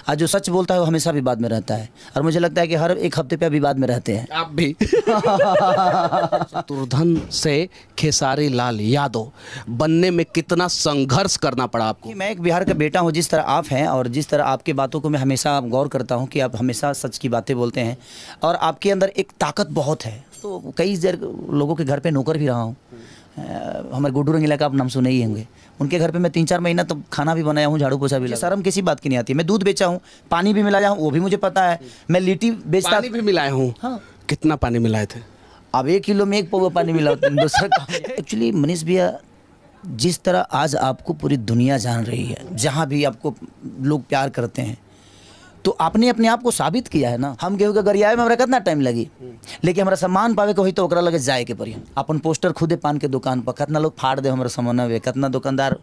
आज जो सच बोलता है वो हमेशा विवाद में रहता है, और मुझे लगता है कि हर एक हफ्ते पे विवाद में रहते हैं। आप भी शत्रुघ्न से खेसारी लाल यादव बनने में कितना संघर्ष करना पड़ा आपको? कि मैं एक बिहार का बेटा हूँ, जिस तरह आप हैं और जिस तरह आपकी बातों को मैं हमेशा गौर करता हूँ कि आप हमेशा सच की बातें बोलते हैं और आपके अंदर एक ताकत बहुत है। तो कई लोगों के घर पे नौकर भी रहा हूँ। हमारे गुड्डू रंगीला का आप नाम सुने ही होंगे। उनके घर पे मैं 3-4 महीना तो खाना भी बनाया हूँ, झाड़ू पोछा भी लगा। शर्म किसी बात की नहीं आती। मैं दूध बेचा हूँ, पानी भी मिलाया हूँ, वो भी मुझे पता है। मैं लिट्टी बेचता, पानी भी मिलाए हूँ। हाँ। कितना पानी मिलाए थे? अब 1 किलो में 1 पौवा पानी मिला दूसरा। एक्चुअली मनीष भैया, जिस तरह आज आपको पूरी दुनिया जान रही है, जहाँ भी आपको लोग प्यार करते हैं, तो आपने अपने आप को साबित किया है ना। हम केहू के गरियाए में हमरा कितना टाइम लगी, लेकिन हमारा सम्मान पावे के होई तो ओकरा लगे जाए के पड़ी। अपन पोस्टर खुदे पान के दुकान पर कितना लोग फाड़ दे हमारा सामान वे, कितना दुकानदार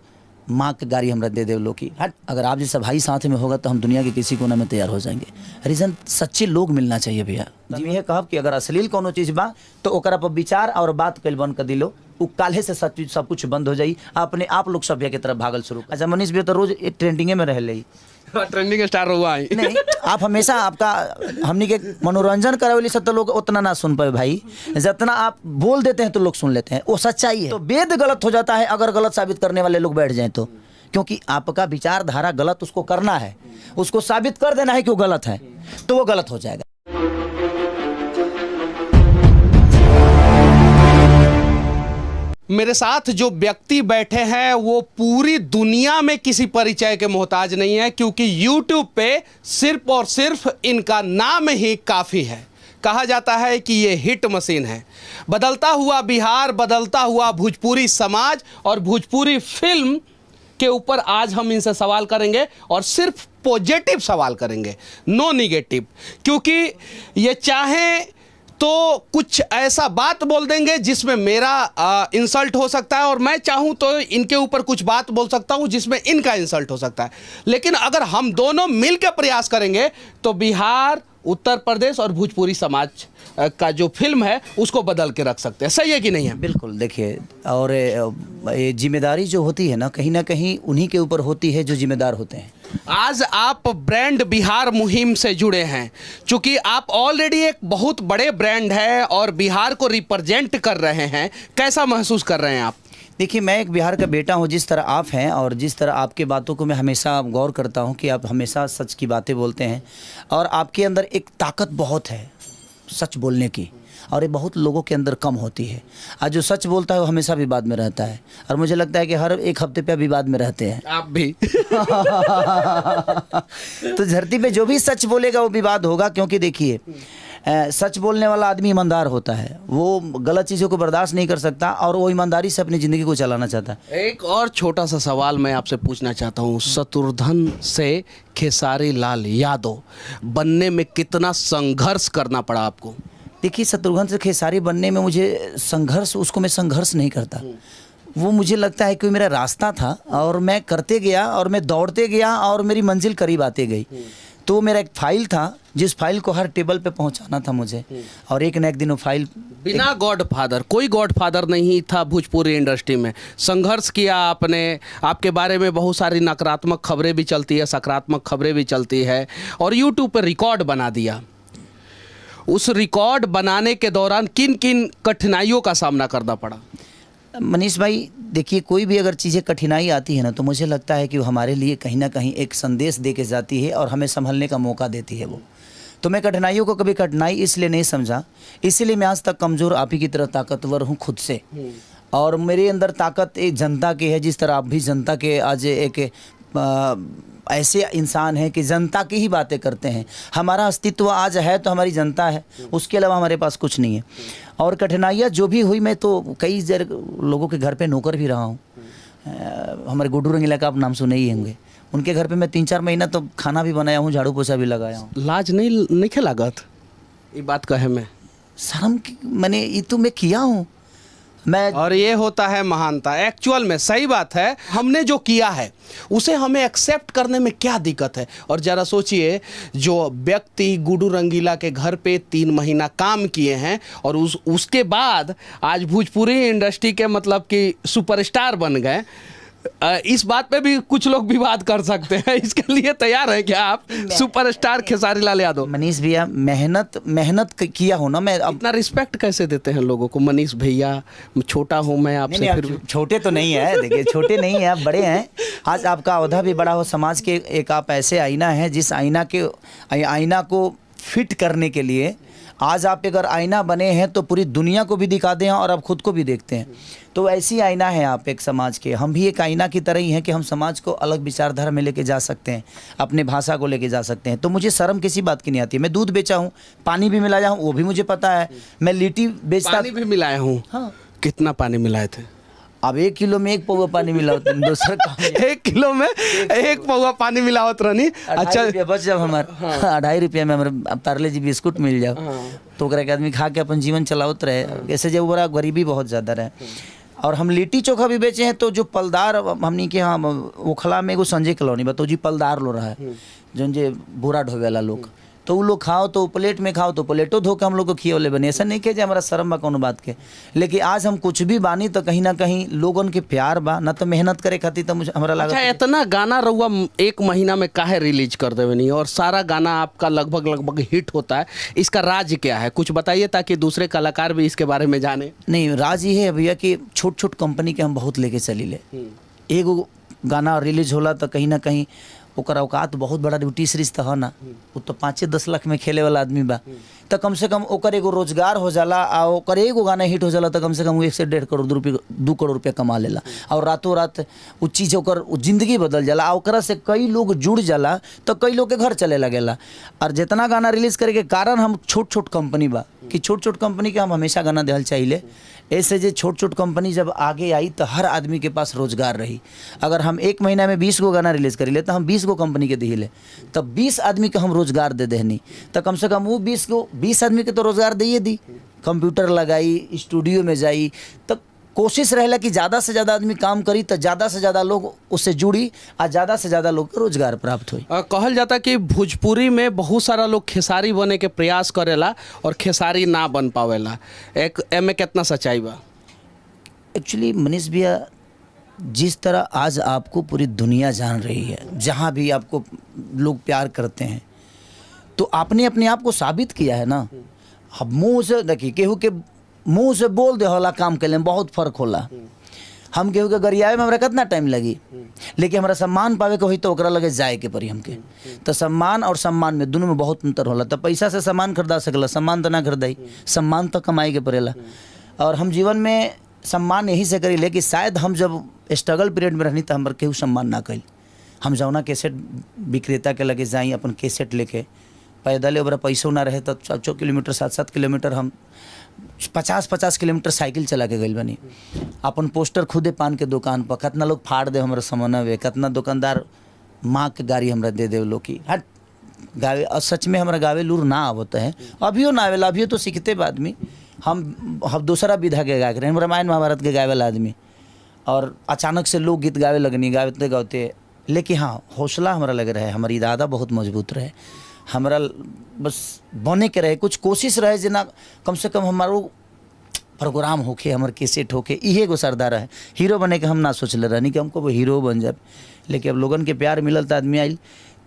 माँ के गाड़ी हमरा दे लोग की हट। अगर आप जैसा भाई साथ में होगा तो हम दुनिया के किसी कोना में तैयार हो जाएंगे। रीज़न सच्चे लोग मिलना चाहिए भैया। जी यह कहब कि अगर अश्लील कोनो चीज़ बा तो ओकरा पर विचार और बात कल बंद कर दिलो, उ काल्हे से सब कुछ बंद हो जाई। अपने आप लोग सभ्य की तरफ भागल शुरू। अच्छा मनीष भैया तो रोज ट्रेंडिंगे में रहे, ट्रेंडिंग स्टार हुआ है। नहीं आप हमेशा आपका हमनी के मनोरंजन करावेली से तो लोग उतना ना सुन पाए भाई, जितना आप बोल देते हैं तो लोग सुन लेते हैं। वो सच्चाई है। तो वेद गलत हो जाता है अगर गलत साबित करने वाले लोग बैठ जाएं तो, क्योंकि आपका विचारधारा गलत उसको करना है, उसको साबित कर देना है कि वो गलत है, तो वो गलत हो जाएगा। मेरे साथ जो व्यक्ति बैठे हैं वो पूरी दुनिया में किसी परिचय के मोहताज नहीं है, क्योंकि YouTube पे सिर्फ और सिर्फ इनका नाम ही काफ़ी है। कहा जाता है कि ये हिट मशीन है। बदलता हुआ बिहार, बदलता हुआ भोजपुरी समाज और भोजपुरी फिल्म के ऊपर आज हम इनसे सवाल करेंगे, और सिर्फ पॉजिटिव सवाल करेंगे, नो निगेटिव। क्योंकि ये चाहें तो कुछ ऐसा बात बोल देंगे जिसमें मेरा इंसल्ट हो सकता है, और मैं चाहूं तो इनके ऊपर कुछ बात बोल सकता हूं जिसमें इनका इंसल्ट हो सकता है। लेकिन अगर हम दोनों मिलकर प्रयास करेंगे तो बिहार, उत्तर प्रदेश और भोजपुरी समाज का जो फिल्म है उसको बदल के रख सकते हैं। सही है कि नहीं है? बिल्कुल। देखिए, और ये जिम्मेदारी जो होती है ना कहीं उन्हीं के ऊपर होती है जो जिम्मेदार होते हैं। आज आप ब्रांड बिहार मुहिम से जुड़े हैं, चूंकि आप ऑलरेडी एक बहुत बड़े ब्रांड है और बिहार को रिप्रेजेंट कर रहे हैं। कैसा महसूस कर रहे हैं आप? देखिए, मैं एक बिहार का बेटा हूँ, जिस तरह आप हैं और जिस तरह आपके बातों को मैं हमेशा गौर करता हूँ कि आप हमेशा सच की बातें बोलते हैं, और आपके अंदर एक ताकत बहुत है सच बोलने की, और ये बहुत लोगों के अंदर कम होती है। आज जो सच बोलता है वो हमेशा विवाद में रहता है, और मुझे लगता है कि हर एक हफ्ते पे विवाद में रहते हैं। आप भी तो धरती पे जो भी सच बोलेगा वो विवाद होगा, क्योंकि देखिए सच बोलने वाला आदमी ईमानदार होता है, वो गलत चीज़ों को बर्दाश्त नहीं कर सकता और वो ईमानदारी से अपनी ज़िंदगी को चलाना चाहता है। एक और छोटा सा सवाल मैं आपसे पूछना चाहता हूँ। शत्रुघ्न से खेसारी लाल यादव बनने में कितना संघर्ष करना पड़ा आपको? देखिए, शत्रुघ्न से खेसारी बनने में मुझे संघर्ष, उसको मैं संघर्ष नहीं करता। वो मुझे लगता है कि मेरा रास्ता था और मैं करते गया और मैं दौड़ते गया और मेरी मंजिल करीब आती गई। तो मेरा एक फाइल था जिस फाइल को हर टेबल पे पहुंचाना था मुझे, और एक न एक दिन वो फाइल बिना गॉडफादर, कोई गॉडफादर नहीं था भोजपुरी इंडस्ट्री में। संघर्ष किया आपने, आपके बारे में बहुत सारी नकारात्मक खबरें भी चलती है, सकारात्मक खबरें भी चलती है, और यूट्यूब पर रिकॉर्ड बना दिया। उस रिकॉर्ड बनाने के दौरान किन किन कठिनाइयों का सामना करना पड़ा? मनीष भाई, देखिए, कोई भी अगर चीज़ें कठिनाई आती है ना तो मुझे लगता है कि वो हमारे लिए कहीं ना कहीं एक संदेश दे के जाती है और हमें संभलने का मौका देती है वो। तो मैं कठिनाइयों को कभी कठिनाई इसलिए नहीं समझा, इसीलिए मैं आज तक कमज़ोर आप ही की तरह ताकतवर हूँ खुद से। और मेरे अंदर ताकत एक जनता की है, जिस तरह आप भी जनता के आज एक ऐसे इंसान हैं कि जनता की ही बातें करते हैं। हमारा अस्तित्व आज है तो हमारी जनता है, उसके अलावा हमारे पास कुछ नहीं है। और कठिनाइयाँ जो भी हुई, मैं तो कई लोगों के घर पे नौकर भी रहा हूँ। हमारे गुड्डू रंगीला का आप नाम सुने ही होंगे। उनके घर पे मैं 3-4 महीना तो खाना भी बनाया हूँ, झाड़ू पोछा भी लगाया हूँ। लाज नहीं लागत ये बात कहे में? शर्म मैंने ये तो मैं किया हूँ मैं। और ये होता है महानता एक्चुअल में। सही बात है, हमने जो किया है उसे हमें एक्सेप्ट करने में क्या दिक्कत है? और ज़रा सोचिए, जो व्यक्ति गुड्डू रंगीला के घर पे 3 महीना काम किए हैं और उसके बाद आज भोजपुरी इंडस्ट्री के मतलब कि सुपरस्टार बन गए, इस बात पे भी कुछ लोग विवाद कर सकते हैं, इसके लिए तैयार है क्या आप? सुपरस्टार खेसारी लाल यादव। मनीष भैया मेहनत किया हो ना, मैं अब इतना रिस्पेक्ट कैसे देते हैं लोगों को? मनीष भैया, छोटा हूँ मैं आपसे। नहीं, फिर भी आप छोटे तो नहीं है, देखिए छोटे नहीं है, आप बड़े हैं। आज आपका औहदा भी बड़ा हो, समाज के एक आप ऐसे आईना है, जिस आईना को फिट करने के लिए आज आप अगर आईना बने हैं तो पूरी दुनिया को भी दिखाते हैं और आप खुद को भी देखते हैं। तो ऐसी आईना है आप एक समाज के। हम भी एक आईना की तरह ही हैं कि हम समाज को अलग विचारधारा में लेके जा सकते हैं, अपने भाषा को लेके जा सकते हैं। तो मुझे शर्म किसी बात की नहीं आती है। मैं दूध बेचा हूँ, पानी भी मिलाया हूँ, वो भी मुझे पता है। मैं लिट्टी बेचता, पानी भी मिलाया हूँ। हाँ। कितना पानी मिलाए थे? अब 1 किलो में 1 पौवा पानी मिला होता है, दूसरा काम 1 किलो में 1 पौवा पानी मिला होता रहनी। अच्छा बच जब हमारे 2.5 रुपया में हमारे पार्ले जी बिस्कुट मिल जाओ तो ओकरा के आदमी खा के अपन जीवन चलावत रहे। ऐसे जब बड़ा गरीबी बहुत ज़्यादा रहे। और हम लिट्टी चोखा भी बेचे हैं, तो जो पलदार हमनी के यहाँ ओखला में एगो संजय कॉलोनी बा, तो जी पलदार लो रहा है जो जे बोरा ढोवे वाला लोग, तो वो लोग खाओ तो प्लेट में खाओ तो प्लेटो धो के हम लोग को खियोले बने। ऐसा नहीं कि हमारा शर्म बा कोनो बात के, लेकिन आज हम कुछ भी बानी तो कहीं ना कहीं लोगन के प्यार बा ना, तो मेहनत करे खातिर तो मुझे हमारा लगा। अच्छा, इतना गाना रहुआ 1 महीना में काहे रिलीज कर देवे नहीं, और सारा गाना आपका लगभग हिट होता है, इसका राज क्या है? कुछ बताइए ताकि दूसरे कलाकार भी इसके बारे में जाने। नहीं, राज ये है भैया कि छोट कंपनी के हम बहुत लेके चली ले। एगो गाना रिलीज होला तो कहीं ना कहीं ओकर औकात बहुत बड़ा ड्यूटी सीरीज तो है ना, वो तो 5-10 लाख में खेले वाला आदमी बा, तो कम से कम ओकर एगो रोजगार हो जाला। आ ओकर एगो गाना हिट हो जाला तो कम से कम 1 से 1.5 करोड़ रुपये 2 करोड़ रुपया कमा लेला, और रातों रात वो चीज़ ओकर जिंदगी बदल जाला। आ ओकरा से कई लोग जुड़ जाला तो कई लोग के घर चले लगेला। और जितना गाना रिलीज करे के कारण हम छोट कंपनी बा कि छोट कंपनी के हम हमेशा गाना देहल चाहिए। ऐसे जो छोट कंपनी जब आगे आई तो हर आदमी के पास रोजगार रही। अगर हम 1 महीना में 20 गो गाना रिलीज करी ले तो हम 20 गो कंपनी के दिले, तब 20 आदमी के हम रोजगार दे देनी, तो कम से कम वो 20 आदमी के तो रोजगार दिए दी। कंप्यूटर लगाई, स्टूडियो में जाई, तो कोशिश रहेला कि ज़्यादा से ज़्यादा आदमी काम करी तो ज़्यादा से ज़्यादा लोग उससे जुड़ी और ज़्यादा से ज़्यादा लोग को रोजगार प्राप्त हुई। कहल जाता कि भोजपुरी में बहुत सारा लोग खेसारी बने के प्रयास करेला और खेसारी ना बन पावेला, एक एमे कितना सच्चाई बा? एक्चुअली मनीष भैया, जिस तरह आज आपको पूरी दुनिया जान रही है, जहाँ भी आपको लोग प्यार करते हैं, तो आपने अपने आप को साबित किया है ना। अब मुँह से देखिए, केहू के मुँह से बोल दे होला काम के लिए बहुत फ़र्क होला। हम केहू के गरियावे में हमरा कितना टाइम लगी, लेकिन हमारा सम्मान पावे के होई तो ओकरा लगे जाए के पड़ी हमके। तो सम्मान और सम्मान में दोनों में बहुत अंतर होला। तो पैसा से सम्मान खरीदा सकला, सम्मान तो ना खरीदाई, सम्मान तो कमाई के पड़ेला। और हम जीवन में सम्मान यही से करी ले कि शायद हम जब स्ट्रगल पीरियड में रहनी तो हमारे केहू सम्मान ना कल। हम जौना कैसेट विक्रेता के लगे जाई अपन कैसेट लेके, पैदल ओबरा पैसों ना रहे तो 4 किलोमीटर 7 किलोमीटर हम 50 किलोमीटर साइकिल चला के गई बनी। अपन पोस्टर खुदे पान के दुकान पर कितना लोग फाड़ दे हमारे समनवे, कितना दुकानदार माँ के गाड़ी हमरा दे दे लोग की हट गावे। और सच में हमारा गावे लूर ना आवत है, अभियो ना आवेला, अभियो तो सीखते आदमी। हम दूसरा विधा के गायक रहे, रामायण महाभारत के गावे वाला आदमी, और अचानक से लोग गीत गावे लगनी, गाते गाते। लेकिन हाँ, हौसला हमारा लग रहा है, हमारी इरादा बहुत मजबूत रहे, हमारा बस बने के रहे, कुछ कोशिश रहे जना कम से कम हमारो प्रोग्राम होके, हमारे कैसेट होके, इहे गो सरदार है। हीरो बने के हम ना सोचले रहनी कि हमको वो हीरो बन जाए, लेकिन अब लोगन के प्यार मिलल तो आदमी आइल,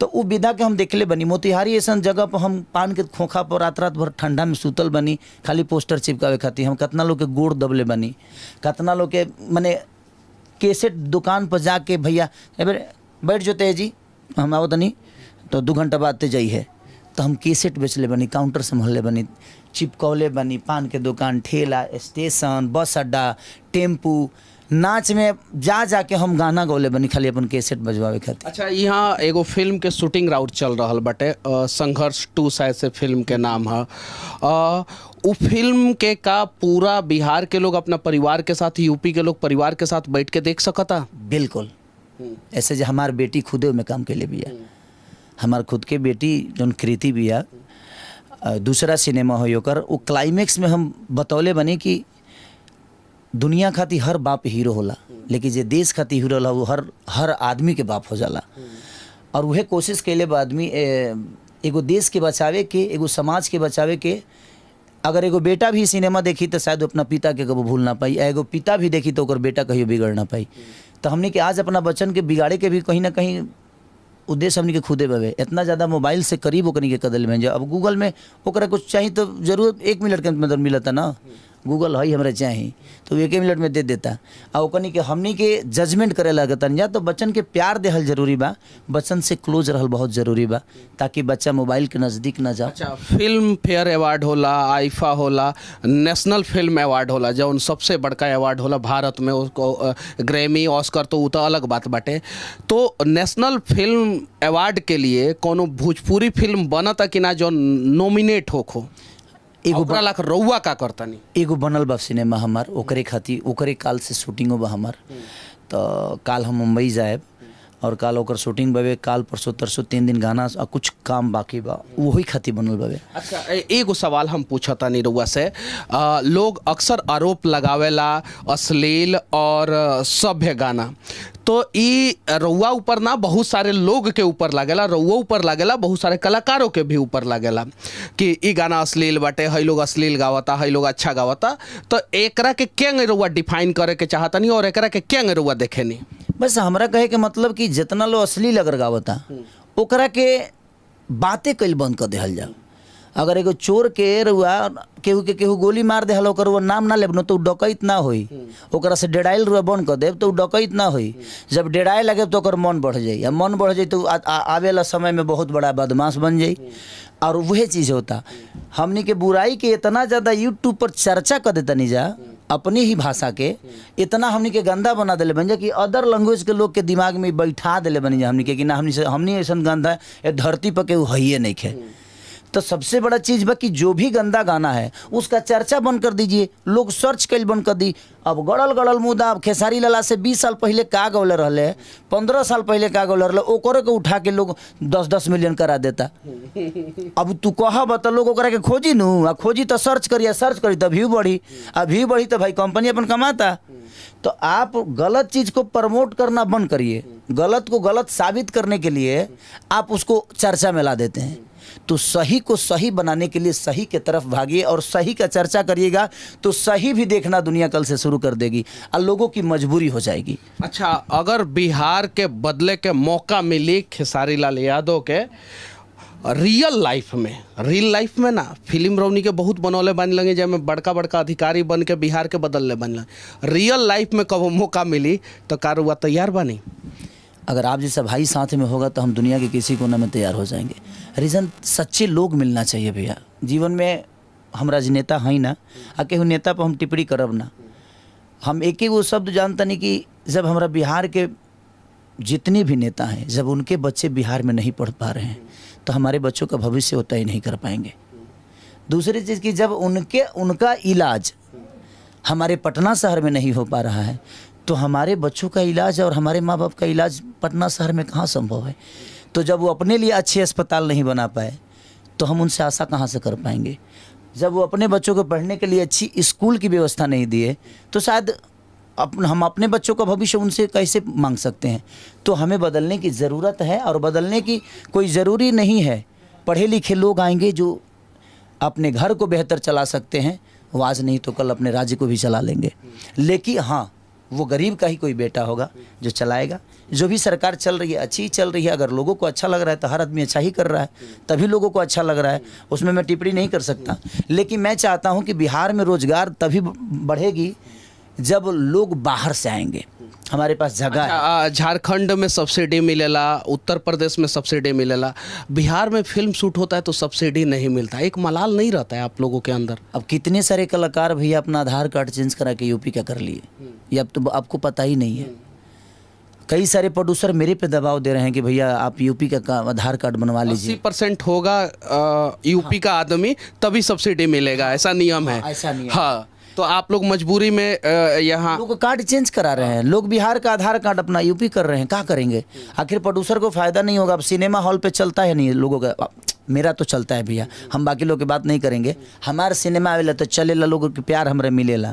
तो वो विधा के हम देखले बनी। मोतिहारी ऐसा जगह पर हम पान के खोखा पर रात भर ठंडा में सुतल बनी, खाली पोस्टर चिपकावे खातिर। हम कितना लोग के गोड़ दबले बनी, कितना लोग के मने कैसेट दुकान पर जाके भैया बैठ जोते जी हम आओ तनी तो 2 घंटा बाद ते जाइए, तो हम कैसेट बेचले बनी, काउंटर संभालले बनी, चिपकौले बनी, पान के दुकान, ठेला, स्टेशन, बस अड्डा, टेम्पू, नाच में जा के हम गाना गौले बनी, खाली अपन कैसेट बजवावे खातिर। अच्छा, यहाँ एगो फिल्म के शूटिंग राउट चल रहा बटे, संघर्ष 2 शायद से फिल्म के नाम है। वो फिल्म के का पूरा बिहार के लोग अपना परिवार के साथ, यूपी के लोग परिवार के साथ बैठ के देख सकता? बिल्कुल। ऐसे जो हमार बेटी खुदे में काम के लिए भी है, हमार खुद के बेटी जौन कृति भी है, दूसरा सिनेमा हो ओकर, वो क्लाइमेक्स में हम बतौले बने कि दुनिया खातिर हर बाप हीरो होला, लेकिन जे देश खातिर हीरो होला वो हर आदमी के बाप हो जाला। और वह कोशिश कैले बा आदमी एगो देश के बचावे के, एगो समाज के बचावे के। अगर एगो बेटा भी सिनेमा देखी तो शायद अपना पिता के कभी भूल ना पाई, एगो पिता भी देखी तो ओकर बेटा कहियो बिगड़ ना पाई। तो हमने के आज अपना बच्चन के बिगाड़े के भी कहीं ना कहीं उद्देश्य हमने के खुदे बवे। इतना ज़्यादा मोबाइल से करीब ओकनी के कदल में अब गूगल में ओकरा कुछ चाहिए तो जरूर 1 मिनट के अंदर मिलता ना, गूगल है हमारे चाहिए तो 1 मिनट में दे देता। और ओकनी के हमनी के जजमेंट करे लगतन जा, तो बच्चन के प्यार देहल जरूरी बा, बच्चन से क्लोज रहल बहुत जरूरी बा, ताकि बच्चा मोबाइल के नज़दीक ना जाओ। अच्छा, फिल्म फेयर अवार्ड होला, आईफा होला, नेशनल फिल्म अवार्ड होला, जौन सबसे बड़का अवार्ड होला भारत में, उसको ग्रैमी ऑस्कर तो वो तो अलग बात बाटे। तो नेशनल फिल्म अवार्ड के लिए कोनो भोजपुरी फिल्म बनता कि ना जो नॉमिनेट होखो? एगो लाख रउआ का करतानी एगो बनल बा सिनेमा हमार, ओकरे खातिर ओकरे काल से शूटिंगो बा हमार। तो काल हम मुंबई जाएब और काल ओकर शूटिंग बावे, काल परसों तरसों 3 दिन गाना और कुछ काम बाकी बा, वही खातिर बनल बावे। अच्छा, एगो सवाल हम पूछतानी रउआ से। लोग अक्सर आरोप लगावेला अश्लील और सभ्य गाना, तो ई रउआ ऊपर ना बहुत सारे लोग के ऊपर लागेला, रउआ ऊपर लागेला, बहुत सारे कलाकारों के भी ऊपर लागेला कि ई गाना अश्लील बाटे, हई लोग अश्लील गावता, हई लोग अच्छा गावता। तो एकरा के केंगे रउआ डिफाइन करे के चाहतनी और एकरा के केंगे रउआ देखेनी? बस हमरा कहे के मतलब कि जितना लोग अश्लील अगर गावता ओकरा के बातें कल बंद कर देहल जाओ। अगर एगो चोर के रुआ केहू के केहू गोली मार देहल, ओकर वो नाम ना लेब तो डकैत ना होई, ओकरा से डेराइल रुआ बंद कर देब तो डकैत ना होई। जब डेराए लगे तो ओकर मन बढ़ जाई, मन बढ़ जाई तो आवेला समय में बहुत बड़ा बदमाश बन जाई। और वही चीज़ होता, हमनी के बुराई के इतना ज़्यादा यूट्यूब पर चर्चा कर देता नहीं जा, अपनी ही भाषा के इतना हमनी के गंदा बना दिले बन जा कि अदर लैंग्वेज के लोग के दिमाग में बैठा दिले बनी जा हमनी के कि ना हमनी ऐसा गंदा है धरती पर केहू है नहीं खे। तो सबसे बड़ा चीज़ बा कि जो भी गंदा गाना है उसका चर्चा बंद कर दीजिए, लोग सर्च कल बंद कर दी। अब गड़ल गड़ल मुद्दा, अब खेसारी लाला से 20 साल पहले का गौले रहले, 15 साल पहले का गौले रहले, ओकरे के उठा के लोग 10-10 मिलियन करा देता। अब तू कह बता लोग ओकरा के खोजी नू, आ खोजी तो सर्च करी तो व्यू बढ़ी, अब व्यू बढ़ी तो भाई कंपनी अपन कमाता। तो आप गलत चीज़ को प्रमोट करना बंद करिए, गलत को गलत साबित करने के लिए आप उसको चर्चा में ला देते हैं। तो सही को सही बनाने के लिए सही के तरफ भागिए और सही का चर्चा करिएगा, तो सही भी देखना दुनिया कल से शुरू कर देगी और लोगों की मजबूरी हो जाएगी। अच्छा, अगर बिहार के बदले के मौका मिली खेसारी लाल यादव के रियल लाइफ में ना, फिल्म रौनी के बहुत बनौले बन लगे जैमें बड़का बड़का अधिकारी बन के बिहार के बदलने बन लगे, रियल लाइफ में कब मौका मिली तो कार हुआ तैयार बनी? अगर आप जैसा भाई साथ में होगा तो हम दुनिया के किसी कोने में तैयार हो जाएंगे। रीज़न सच्चे लोग मिलना चाहिए भैया जीवन में। हम राजनेता हैं ना, आ केहू नेता पर हम टिप्पणी करब ना। हम एक ही वो शब्द जानता नहीं कि जब हमारा बिहार के जितने भी नेता हैं, जब उनके बच्चे बिहार में नहीं पढ़ पा रहे हैं तो हमारे बच्चों का भविष्य होता ही नहीं कर पाएंगे। दूसरी चीज़ कि जब उनका इलाज हमारे पटना शहर में नहीं हो पा रहा है तो हमारे बच्चों का इलाज और हमारे माँ बाप का इलाज पटना शहर में कहाँ संभव है। तो जब वो अपने लिए अच्छे अस्पताल नहीं बना पाए तो हम उनसे आशा कहाँ से कर पाएंगे। जब वो अपने बच्चों को पढ़ने के लिए अच्छी स्कूल की व्यवस्था नहीं दिए तो शायद हम अपने बच्चों का भविष्य उनसे कैसे मांग सकते हैं। तो हमें बदलने की ज़रूरत है और बदलने की कोई ज़रूरी नहीं है। पढ़े लिखे लोग आएंगे जो अपने घर को बेहतर चला सकते हैं, वो आज नहीं तो कल अपने राज्य को भी चला लेंगे। लेकिन हाँ, वो गरीब का ही कोई बेटा होगा जो चलाएगा। जो भी सरकार चल रही है अच्छी चल रही है, अगर लोगों को अच्छा लग रहा है तो हर आदमी अच्छा ही कर रहा है, तभी लोगों को अच्छा लग रहा है, उसमें मैं टिप्पणी नहीं कर सकता। लेकिन मैं चाहता हूं कि बिहार में रोजगार तभी बढ़ेगी जब लोग बाहर से आएंगे, हमारे पास जगह है। झारखंड में सब्सिडी मिलेला, उत्तर प्रदेश में सब्सिडी मिलेला, बिहार में फिल्म शूट होता है तो सब्सिडी नहीं मिलता, एक मलाल नहीं रहता है आप लोगों के अंदर? अब कितने सारे कलाकार भैया अपना आधार कार्ड चेंज करा के यूपी का कर लिए, ये अब तो आपको पता ही नहीं है। कई सारे प्रोड्यूसर मेरे पे दबाव दे रहे हैं कि भैया आप यूपी का आधार कार्ड बनवा लीजिए। 80% होगा यूपी का आदमी तभी सब्सिडी मिलेगा, ऐसा नियम है। ऐसा नियम। हाँ, तो आप लोग मजबूरी में यहाँ लोग कार्ड चेंज करा रहे हैं, लोग बिहार का आधार कार्ड अपना यूपी कर रहे हैं, क्या करेंगे? आखिर प्रोड्यूसर को फायदा नहीं होगा। अब सिनेमा हॉल पे चलता है नहीं लोगों का, मेरा तो चलता है भैया, हम बाकी लोग की बात नहीं करेंगे। हमारे सिनेमा आवेला तो चलेला, लोगों के प्यार हमारे मिलेला।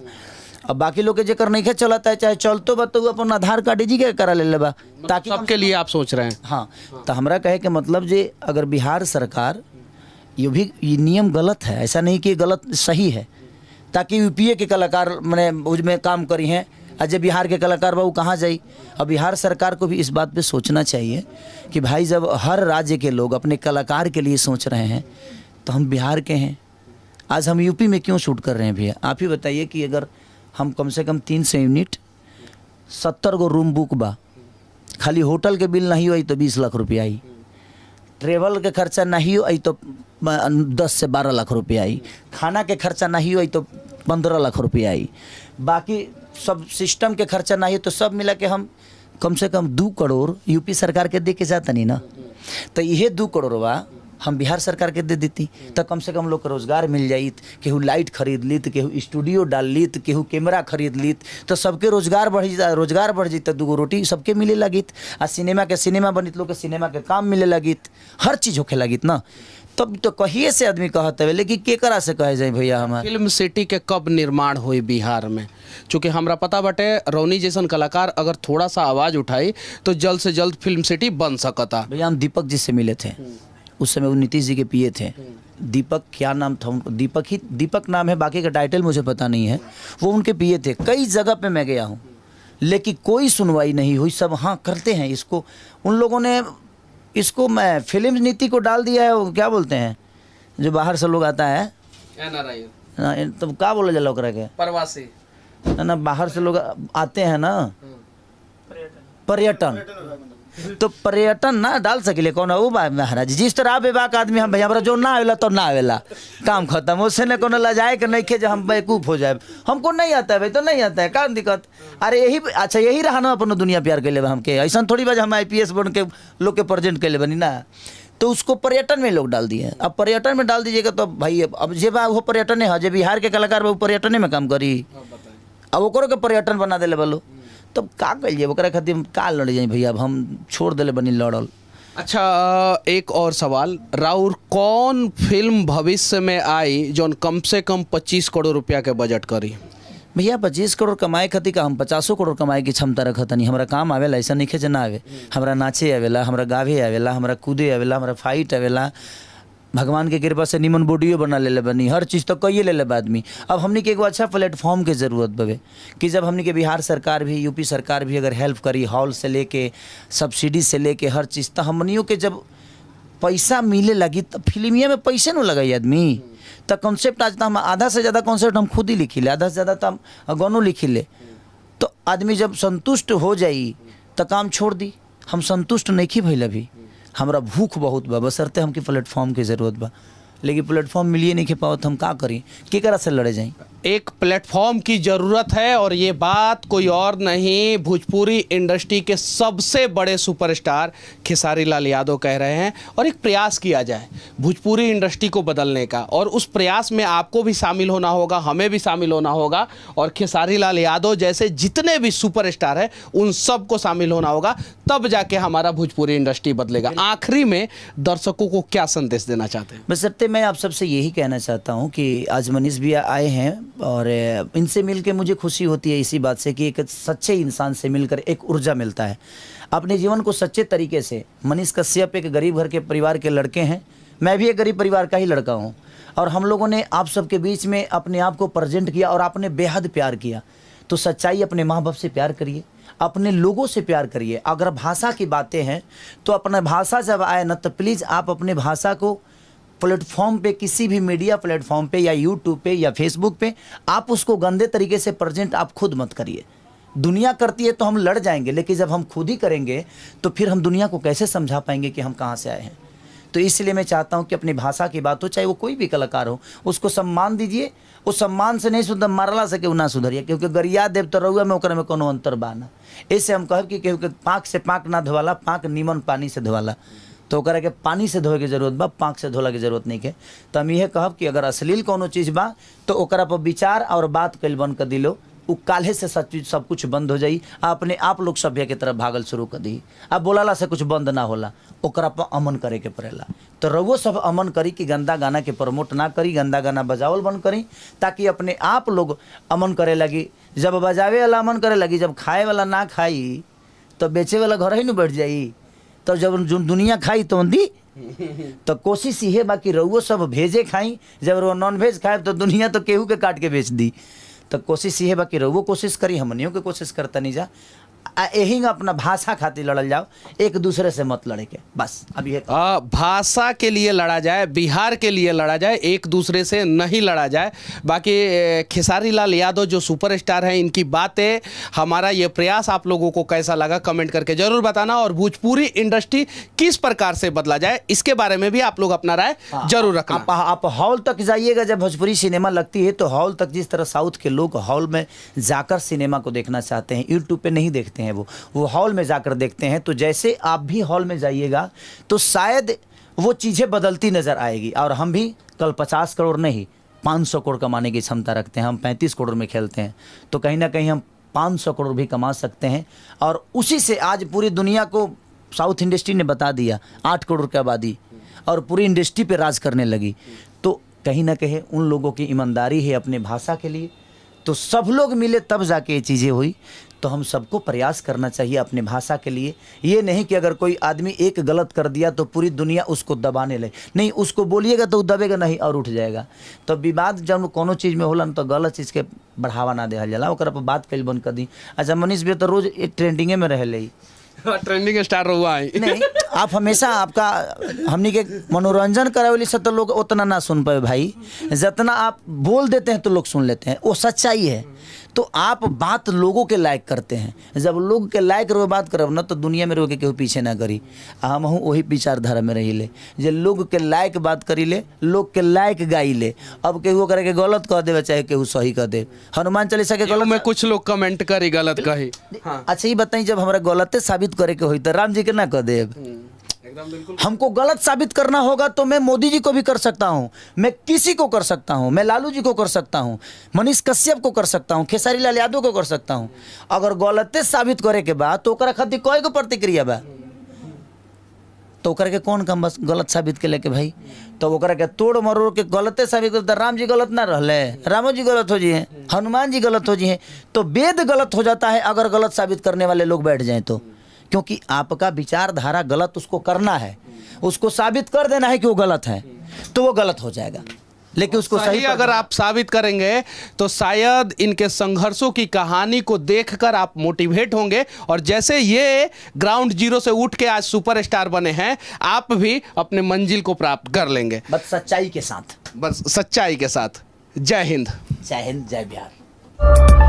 अब बाकी लोग के जेकर नहीं चलता है, चाहे चलतो बा तो अपन आधार कार्ड जी के करा ले बा, ताकि सबके लिए आप सोच रहे हैं। हाँ, तो हमारा कहे के मतलब जे अगर बिहार सरकार ये नियम गलत है, ऐसा नहीं कि गलत सही है, ताकि यूपीए के कलाकार मैंने उसमें काम करी हैं आज जब बिहार के कलाकार बाबू कहाँ जाई। अब बिहार सरकार को भी इस बात पे सोचना चाहिए कि भाई जब हर राज्य के लोग अपने कलाकार के लिए सोच रहे हैं तो हम बिहार के हैं, आज हम यूपी में क्यों शूट कर रहे हैं भैया। आप ही बताइए कि अगर हम कम से कम 300 यूनिट 70 गो रूम बुक बा, खाली होटल के बिल नहीं हुई तो 20 लाख रुपया आई, ट्रेवल के खर्चा नहीं हुई तो 10 से 12 लाख रुपया आई, खाना के खर्चा नहीं हुई तो 15 लाख रुपया आई, बाकी सब सिस्टम के खर्चा नहीं तो सब मिला के हम कम से कम 2 करोड़ यूपी सरकार के दे के जाता नहीं ना। तो यह 2 करोड़वा हम बिहार सरकार के दे देती तो कम से कम लोग को रोजगार मिल जाइत, केहू लाइट खरीद लीत, केहू स्टूडियो डाल लीत, केहू कैमरा खरीद लीत, तो सबके रोजगार बढ़ जात, 2 रोटी सबके मिले लगित, आ सिनेमा बनित लोग के सिनेमा के काम मिले लगित, हर चीज़ होखे लगित ना। तब तो कहिए से आदमी कहते हुए, लेकिन केकरा से कहे जाए भैया हमारे फिल्म सिटी के कब निर्माण हुई बिहार में? चूँकि हमरा पता बटे रौनी जैसन कलाकार अगर थोड़ा सा आवाज़ उठाई तो जल्द से जल्द फिल्म सिटी बन सकता। भैया हम दीपक जी से मिले थे, उस समय वो नीतीश जी के पीए थे। दीपक क्या नाम था उनको, दीपक नाम है, बाकी का टाइटल मुझे पता नहीं है। वो उनके पीए थे। कई जगह पे मैं गया हूँ लेकिन कोई सुनवाई नहीं हुई। सब हाँ करते हैं इसको, उन लोगों ने इसको मैं फिल्म नीति को डाल दिया है। वो क्या बोलते हैं जो बाहर से लोग आता है तो क्या बोला जाला ओकरा के, प्रवासी ना, बाहर से लोग आते हैं ना, पर्यटन। तो पर्यटन ना डाल सकिले कौन वो महाराज, जिस तरह बेबाक आदमी हम भैया जो ना आवेला तो ना आवेला, काम खत्म। उससे न कोनो लजाए के नहीं खे जो हम बेवकूफ़ हो जाए, हमको नहीं आता है भाई तो नहीं आता है, क्या दिक्कत। अरे यही अच्छा यही रहा ना अपन दुनिया प्यार के लिए हमके, ऐसा थोड़ी बात हम IPS बन के लोग के प्रेजेंट के लिए बनी ना। तो उसको पर्यटन में लोग डाल दिए। अब पर्यटन में डाल दीजिएगा तो भाई अब जे बा वो पर्यटन है, जे बिहार के कलाकार वो पर्यटन में काम करी, अब ओकरो के पर्यटन बना दिले बोलो, तब का कहिए ओकरा खातिर का लड़ जाए भैया। अब हम छोड़ दिले बनी लड़ल। अच्छा एक और सवाल, राउर कौन फिल्म भविष्य में आई जो कम से कम 25 करोड़ रुपया के बजट करी? भैया 25 करोड़ कमाए खातिर का हम 50 करोड़ कमाए की क्षमता रखत नहीं। हमारा काम आवेला, ऐसा नहीं खे ना आवे। हमारा नाचे आवेला, हमारा गावे आवेला, हमारा कूदे आवेला, हमारा फाइट आवेला। भगवान के कृपा से निमन बॉडियो बना ले बनी, हर चीज़ तो कहिए ले आदमी। अब हमने के एगो अच्छा प्लेटफॉर्म के ज़रूरत बवे कि जब हमने के बिहार सरकार भी यूपी सरकार भी अगर हेल्प करी, हॉल से लेके सब्सिडी से लेके हर चीज़, तो हमनियों के जब पैसा मिले लगी तो फिल्मिया में पैसे न लगाई आदमी। तो कॉन्सेप्ट आज तो हम आधा से ज़्यादा कॉन्सेप्ट हम खुद ही लिखी ले, आधा से ज़्यादा तो हम गानों लिखी ले। तो आदमी जब संतुष्ट हो जाई तो काम छोड़ दी। हम संतुष्ट नहीं की भइल अभी, हमरा भूख बहुत बा, बसरते हमके प्लेटफॉर्म की ज़रूरत बा, लेकिन प्लेटफॉर्म मिलिए नहीं के पाओ तो हम का करी, केकरा से लड़े जाएं। एक प्लेटफॉर्म की ज़रूरत है और ये बात कोई और नहीं, भोजपुरी इंडस्ट्री के सबसे बड़े सुपरस्टार खेसारी लाल यादव कह रहे हैं। और एक प्रयास किया जाए भोजपुरी इंडस्ट्री को बदलने का, और उस प्रयास में आपको भी शामिल होना होगा, हमें भी शामिल होना होगा, और खेसारी लाल यादव जैसे जितने भी सुपरस्टार हैं उन सबको शामिल होना होगा, तब जाके हमारा भोजपुरी इंडस्ट्री बदलेगा। आखिरी में दर्शकों को क्या संदेश देना चाहते हैं? बसरते मैं आप सबसे यही कहना चाहता हूँ कि आज मनीष भी आए हैं और इनसे मिलकर मुझे खुशी होती है इसी बात से कि एक सच्चे इंसान से मिलकर एक ऊर्जा मिलता है। अपने जीवन को सच्चे तरीके से, मनीष कश्यप एक गरीब घर के परिवार के लड़के हैं, मैं भी एक गरीब परिवार का ही लड़का हूँ, और हम लोगों ने आप सबके बीच में अपने आप को प्रेजेंट किया और आपने बेहद प्यार किया। तो सच्चाई, अपने माँ बाप से प्यार करिए, अपने लोगों से प्यार करिए। अगर भाषा की बातें हैं तो अपना भाषा जब आए ना तो प्लीज़ आप अपने भाषा को प्लेटफॉर्म पे, किसी भी मीडिया प्लेटफॉर्म पे या यूट्यूब पे या फेसबुक पे आप उसको गंदे तरीके से प्रेजेंट आप खुद मत करिए। दुनिया करती है तो हम लड़ जाएंगे, लेकिन जब हम खुद ही करेंगे तो फिर हम दुनिया को कैसे समझा पाएंगे कि हम कहाँ से आए हैं। तो इसलिए मैं चाहता हूँ कि अपनी भाषा की बात हो, चाहे वो कोई भी कलाकार हो, उसको सम्मान दीजिए। उस सम्मान से नहीं सुधर, मारला सके वो ना सुधरिए, क्योंकि गरिया देव तो रहुआ में ओकरा में कोनो अंतर बाना। इससे हम कहब कि केहू के पाँक से पाँक ना धोवाला, पाँक नीमन पानी से धोवाला। तो ओकरा के पानी से धोए के जरूरत बा, पाँक से धोला के जरूरत नहीं है। तो हम यह कहब कि अगर अश्लील कोनो चीज़ बा तो ओकरा पर विचार और बात कल बंद कर दिलो, वो काल्हे से सब कुछ बंद हो जाई। अपने आप लोग सभ्य के तरफ भागल शुरू कर दी। अब बोलाला से कुछ बंद ना होला, ओकरा पर अमन करे के पड़ेला। तो रउओ सब अमन करी कि गंदा गाना के प्रमोट ना करी, गंदा गाना बजावल बंद करी, ताकि अपने आप लोग अमन करे लगी। जब बजावे वाला अमन करे लगी, जब खाए वाला ना खाई तो बेचे वाला घर ही न बैठ जाई। तो जब जो दुनिया खाई तो दी। तो कोशिश ये बाकी रउओ सब भेजे खाई, जब वो नॉन वेज खाए तो दुनिया तो केहू के काट के बेच दी। तो कोशिश ये बाकी रहो, वो कोशिश करी, हमनियों की कोशिश करता नहीं जा, यही अपना भाषा खातिर लड़ल जाओ, एक दूसरे से मत लड़े के, बस। अब ये भाषा के लिए लड़ा जाए, बिहार के लिए लड़ा जाए, एक दूसरे से नहीं लड़ा जाए। बाकी खेसारी लाल यादव जो सुपरस्टार हैं, इनकी बातें, हमारा ये प्रयास आप लोगों को कैसा लगा कमेंट करके जरूर बताना। और भोजपुरी इंडस्ट्री किस प्रकार से बदला जाए, इसके बारे में भी आप लोग अपना राय जरूर रखना। आप हॉल तक जाइएगा, जब भोजपुरी सिनेमा लगती है तो हॉल तक, जिस तरह साउथ के लोग हॉल में जाकर सिनेमा को देखना चाहते हैं, यूट्यूब पे नहीं देखते हैं, वो हॉल में जाकर देखते हैं। तो जैसे आप भी हॉल में जाइएगा तो शायद वो चीज़ें बदलती नज़र आएगी। और हम भी कल 50 करोड़ नहीं 500 करोड़ कमाने की क्षमता रखते हैं। हम 35 करोड़ में खेलते हैं, तो कहीं ना कहीं हम 500 करोड़ भी कमा सकते हैं। और उसी से आज पूरी दुनिया को साउथ इंडस्ट्री ने बता दिया, 8 करोड़ की आबादी और पूरी इंडस्ट्री पे राज करने लगी। तो कहीं ना कहीं उन लोगों की ईमानदारी है अपने भाषा के लिए। तो सब लोग मिले तब जाके ये चीज़ें हुई। तो हम सबको प्रयास करना चाहिए अपने भाषा के लिए। ये नहीं कि अगर कोई आदमी एक गलत कर दिया तो पूरी दुनिया उसको दबाने लगे, नहीं, उसको बोलिएगा तो दबेगा नहीं और उठ जाएगा। तो विवाद जब कोनो चीज़ में होला तो गलत चीज़ के बढ़ावा ना देल जाला, ओकरा पर बात कल बंद कर दी। अच्छा, मनीष भी तो रोज एक ट्रेंडिंगे में रह ले, ट्रेंडिंग स्टार हुआ है। नहीं, आप हमेशा आपका हमनी के मनोरंजन करावे से तो लोग उतना ना सुन पाए भाई, जितना आप बोल देते हैं तो लोग सुन लेते हैं, वो सच्चाई है। तो आप बात लोगों के लायक करते हैं, जब लोग के लायक रहो बात करब ना तो दुनिया में रहो के केहू पीछे ना करी। हम हूँ वही विचारधारा में रही ले, जे लोग के लायक बात करी ले, लोग के लायक गाई ले। अब केहू करे के गलत कह देवे चाहे केहू सही कह दे, हनुमान चालीसा के गलत में कुछ लोग कमेंट करी गलत कही। हाँ। अच्छा ये बताइए, जब हमारा गलते साबित करे के होई तो राम जी के ना कह देब। हमको गलत साबित करना होगा तो मैं मोदी जी को भी कर सकता हूं, मैं किसी को कर सकता हूं, मैं लालू जी को कर सकता हूं, मनीष कश्यप को कर सकता हूं, खेसारी लाल यादव को कर सकता हूं। अगर गलते साबित करे के बाद तो ओकरा खातिर कोई को प्रतिक्रिया बा, तो ओकरा के कौन काम बस गलत साबित के लेके भाई। तो ओकरा के तोड़ मरोड़ के गलते साबित करता, राम जी गलत ना रहले, रामो जी गलत हो जी हैं, हनुमान जी गलत हो जी हैं, तो वेद गलत हो जाता है अगर गलत साबित करने वाले लोग बैठ जाएं तो। क्योंकि आपका विचारधारा गलत उसको करना है, उसको साबित कर देना है कि वो गलत है, तो वो गलत हो जाएगा। लेकिन उसको सही अगर आप साबित करेंगे तो शायद इनके संघर्षों की कहानी को देखकर आप मोटिवेट होंगे, और जैसे ये ग्राउंड जीरो से उठ के आज सुपरस्टार बने हैं, आप भी अपने मंजिल को प्राप्त कर लेंगे, बस सच्चाई के साथ। बस सच्चाई के साथ। जय हिंद, जय हिंद, जय बिहार।